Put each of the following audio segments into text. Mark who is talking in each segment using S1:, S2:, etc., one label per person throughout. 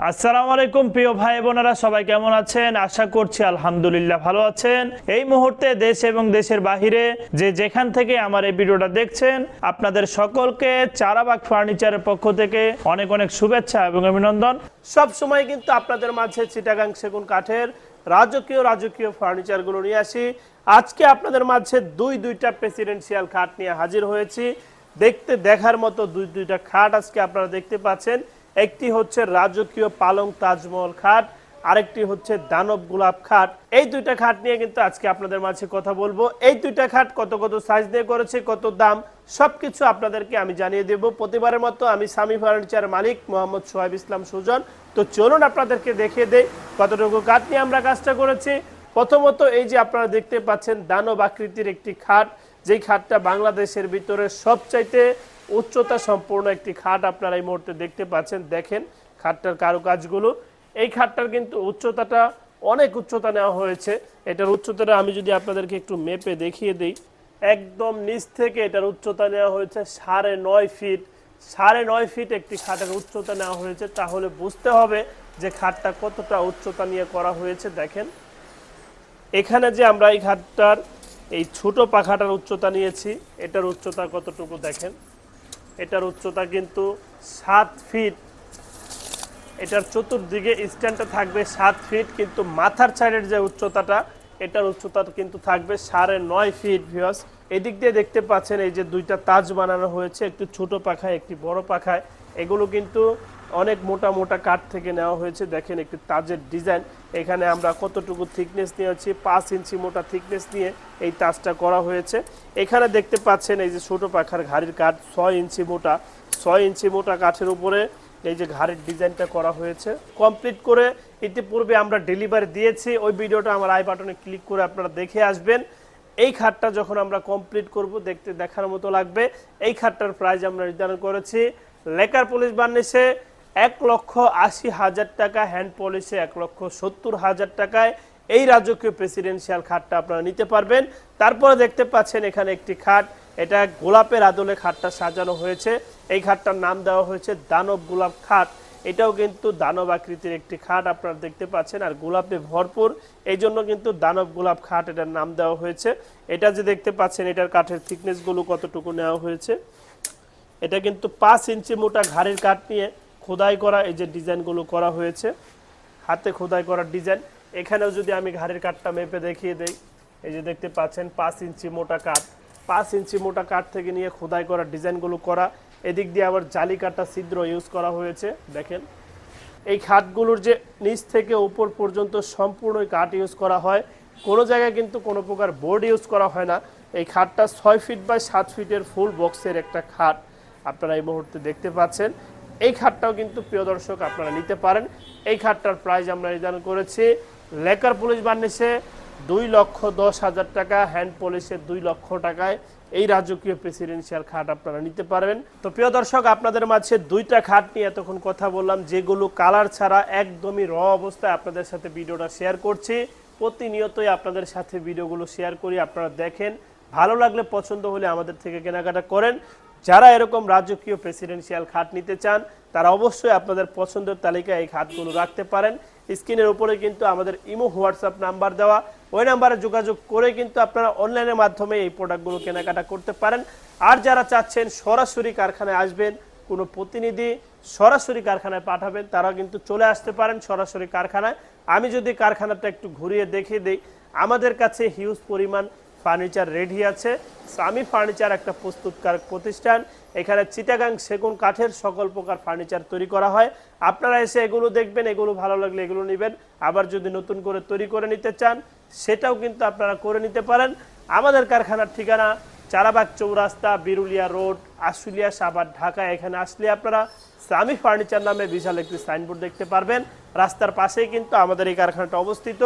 S1: আসসালামু আলাইকুম প্রিয় ভাই বোনেরা, সবাই কেমন আছেন? আশা করছি আলহামদুলিল্লাহ ভালো আছেন। এই মুহূর্তে দেশ এবং দেশের বাহিরে যে যেখান থেকে আমার এই ভিডিওটা দেখছেন, আপনাদের সকলকে চারাবাগ ফার্নিচারের পক্ষ থেকে অনেক অনেক শুভেচ্ছা এবং অভিনন্দন। সব সময় কিন্তু আপনাদের মাঝে চিটাগাং সেগুন কাঠের রাজকীয় ফার্নিচারগুলো নিয়ে আসি। আজকে আপনাদের মাঝে দুইটা প্রেসিডেন্সিয়াল খাট নিয়ে হাজির হয়েছি। দেখার মতো দুইটা খাট আজকে আপনারা দেখতে পাচ্ছেন। একটি হচ্ছে রাজকীয় পালং তাজমহল খাট, আরেকটি হচ্ছে দানব গোলাপ খাট। এই দুইটা খাট নিয়ে কিন্তু আজকে আপনাদের মাঝে কথা বলবো। এই দুইটা খাট কত সাইজ দিয়ে করেছে, কত দাম, সবকিছু আপনাদেরকে আমি জানিয়ে দেব। প্রতিবারের মতো আমি সামি ফার্নিচার মালিক মোহাম্মদ সোহাইব ইসলাম সুজন। তো চলুন আপনাদেরকে দেখিয়ে দেই কতটুকু কাঠ নিয়ে আমরা কাজটা করেছি। প্রথমত এই যে আপনারা দেখতে পাচ্ছেন দানব আকৃতির একটি খাট, যেই খাটটা বাংলাদেশের ভিতরে সবচাইতে উচ্চতা সম্পূর্ণ একটি খাট আপনারা এই মুহূর্তে দেখতে পাচ্ছেন। দেখেন খাটটার কারুকাজগুলো। এই খাটটার কিন্তু উচ্চতাটা অনেক উচ্চতা নেওয়া হয়েছে। এটার উচ্চতাটা আমি যদি আপনাদেরকে একটু মেপে দেখিয়ে দিই, একদম নিচ থেকে এটার উচ্চতা নেওয়া হয়েছে 9.5 ফিট। 9.5 ফিট একটি খাটের উচ্চতা নেওয়া হয়েছে। তাহলে বুঝতে হবে যে খাটটা কতটা উচ্চতা নিয়ে করা হয়েছে। দেখেন এখানে যে আমরা এই খাটটার এই ছোট পাখাটার উচ্চতা নিয়েছি, এটার উচ্চতা কতটুকু দেখেন। এটার উচ্চতা কিন্তু 7 ফিট। এটার চতুর্দিকে স্ট্যান্ডটা থাকবে 7 ফিট, কিন্তু মাথার সাইডের যে উচ্চতাটা, এটার উচ্চতা কিন্তু থাকবে 9.5 ফিট। ভিউয়ার্স, এদিক দিয়ে দেখতে পাচ্ছেন এই যে দুইটা তাজ বানানো হয়েছে, একটি ছোট পাখায় একটি বড় পাখায়। এগুলো কিন্তু অনেক মোটা কাঠ থেকে নেওয়া হয়েছে। দেখেন একটি তাজের ডিজাইন। এখানে আমরা কতটুকু থিকনেস নিয়েছি, 5 ইঞ্চি মোটা থিকনেস নিয়ে এই তাজটা করা হয়েছে। এখানে দেখতে পাচ্ছেন এই যে ছোট পাখার ঘাড়ির কাঠ 6 ইঞ্চি মোটা কাঠের উপরে এই যে ঘাড়ির ডিজাইনটা করা হয়েছে। কমপ্লিট করে ইতিপূর্বে আমরা ডেলিভারি দিয়েছি, ওই ভিডিওটা আমার আই বাটনে ক্লিক করে আপনারা দেখে আসবেন। এই খাটটা যখন আমরা কমপ্লিট করব দেখার মতো লাগবে। এই খাটটার প্রাইস আমরা নির্ধারণ করেছি লেকার পলিশ বার্নিশে 1,80,000 টাকা, হ্যান্ড পলিশে 1,70,000 টাকায় এই রাজকীয় প্রেসিডেন্সিয়াল খাটটা আপনারা নিতে পারবেন। তারপরে দেখতে পাচ্ছেন এখানে একটি খাট, এটা গোলাপের আদলে খাটটা সাজানো হয়েছে। এই খাটটার নাম দেওয়া হয়েছে দানব গোলাপ খাট। এটাও কিন্তু দানব আকৃতির একটি খাট আপনারা দেখতে পাচ্ছেন, আর গোলাপে ভরপুর, এই জন্য কিন্তু দানব গোলাপ খাট এটার নাম দেওয়া হয়েছে। এটা যে দেখতে পাচ্ছেন এটার কাঠের থিকনেসগুলো কতটুকু নেওয়া হয়েছে। এটা কিন্তু 5 ইঞ্চি মোটা ঘাড়ির কাঠ নিয়ে খোদাই করা এই যে ডিজাইনগুলো করা হয়েছে, হাতে খোদাই করা ডিজাইন। এখানেও যদি আমি ঘাড়ির কাঠটা মেপে দেখিয়ে দেই, এই যে দেখতে পাচ্ছেন 5 ইঞ্চি মোটা কাঠ। 5 ইঞ্চি মোটা কাঠ থেকে নিয়ে খোদাই করা ডিজাইনগুলো করা। এদিক দিয়ে আবার জালি কাটা ছিদ্র ইউজ করা হয়েছে। দেখেন এই খাটগুলোর যে নিচ থেকে উপর পর্যন্ত সম্পূর্ণ কাঠ ইউজ করা হয়, কোনো জায়গায় কিন্তু কোনো প্রকার বোর্ড ইউজ করা হয় না। এই খাটটা 6 ফিট বাই 7 ফিটের ফুল বক্সের একটা খাট আপনারা এই মুহূর্তে দেখতে পাচ্ছেন। এই খাটটাও কিন্তু প্রিয় দর্শক আপনারা নিতে পারেন। এই খাটটার প্রাইস আমরা নির্ধারণ করেছি লেকার পলিশ বার্নিশে 2,10,000 টাকা, হ্যান্ড পলিশে 2 লক্ষ টাকায় এই রাজকীয় প্রেসিডেন্সিয়াল খাট আপনারা নিতে পারবেন। তো প্রিয় দর্শক, আপনাদের মাঝে দুইটা খাট নিয়ে এতক্ষণ কথা বললাম, যেগুলো কালার ছাড়া একদমই র অবস্থায় আপনাদের সাথে ভিডিওটা শেয়ার করছি। প্রতিনিয়তই আপনাদের সাথে ভিডিওগুলো শেয়ার করি, আপনারা দেখেন, ভালো লাগলে পছন্দ হলে আমাদের থেকে কেনাকাটা করেন। যারা এরকম রাজকীয় প্রেসিডেন্সিয়াল খাট নিতে চান তারা অবশ্যই আপনাদের পছন্দের তালিকায় এই খাটগুলো রাখতে পারেন। স্ক্রিনের উপরে কিন্তু আমাদের ইমো হোয়াটসঅ্যাপ নাম্বার দেওয়া, ওই নাম্বারে যোগাযোগ করে কিন্তু আপনারা অনলাইনের মাধ্যমে এই প্রোডাক্টগুলো কেনাকাটা করতে পারেন। আর যারা চাচ্ছেন সরাসরি কারখানায় আসবেন, কোনো প্রতিনিধি সরাসরি কারখানায় পাঠাবেন, তারা কিন্তু চলে আসতে পারেন সরাসরি কারখানায়। আমি যদি কারখানাটা একটু ঘুরিয়ে দেখিয়ে দিই, আমাদের কাছে হিউজ পরিমাণ ফার্নিচার রেডি আছে। সামি ফার্নিচার একটা প্রস্তুতকারক প্রতিষ্ঠান। এখানে চিটাগাং সেগুন কাঠের সকল প্রকার ফার্নিচার তৈরি করা হয়। আপনারা এসে এগুলো দেখবেন, এগুলো ভালো লাগলে এগুলো নেবেন। আবার যদি নতুন করে তৈরি করে নিতে চান সেটাও কিন্তু আপনারা করে নিতে পারেন। আমাদের কারখানার ঠিকানা চারাবাগ চৌরাস্তা, বিরুলিয়া রোড, আশুলিয়া, সাভার, ঢাকা। এখানে আসলে আপনারা সামি ফার্নিচার নামে বিশাল একটি সাইনবোর্ড দেখতে পারবেন। রাস্তার পাশেই কিন্তু আমাদের এই কারখানাটা অবস্থিত।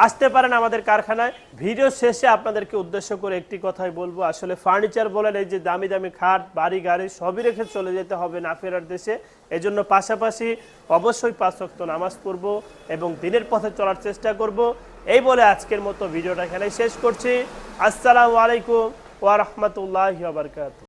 S1: আসতে পারেন আমাদের কারখানায়। ভিডিও শেষে আপনাদেরকে উদ্দেশ্য করে একটি কথাই বলবো, আসলে ফার্নিচার বলেন, এই যে দামি দামি খাট, বাড়ি গাড়ি সবই রেখে চলে যেতে হবে না ফেরার দেশে। এজন্য পাশাপাশি অবশ্যই 5 ওয়াক্ত নামাজ পড়ব এবং দিনের পথে চলার চেষ্টা করব। এই বলে আজকের মতো ভিডিওটা এখানেই শেষ করছি। আসসালামু আলাইকুম ওয়া রাহমাতুল্লাহি ওয়া বারাকাতুহু।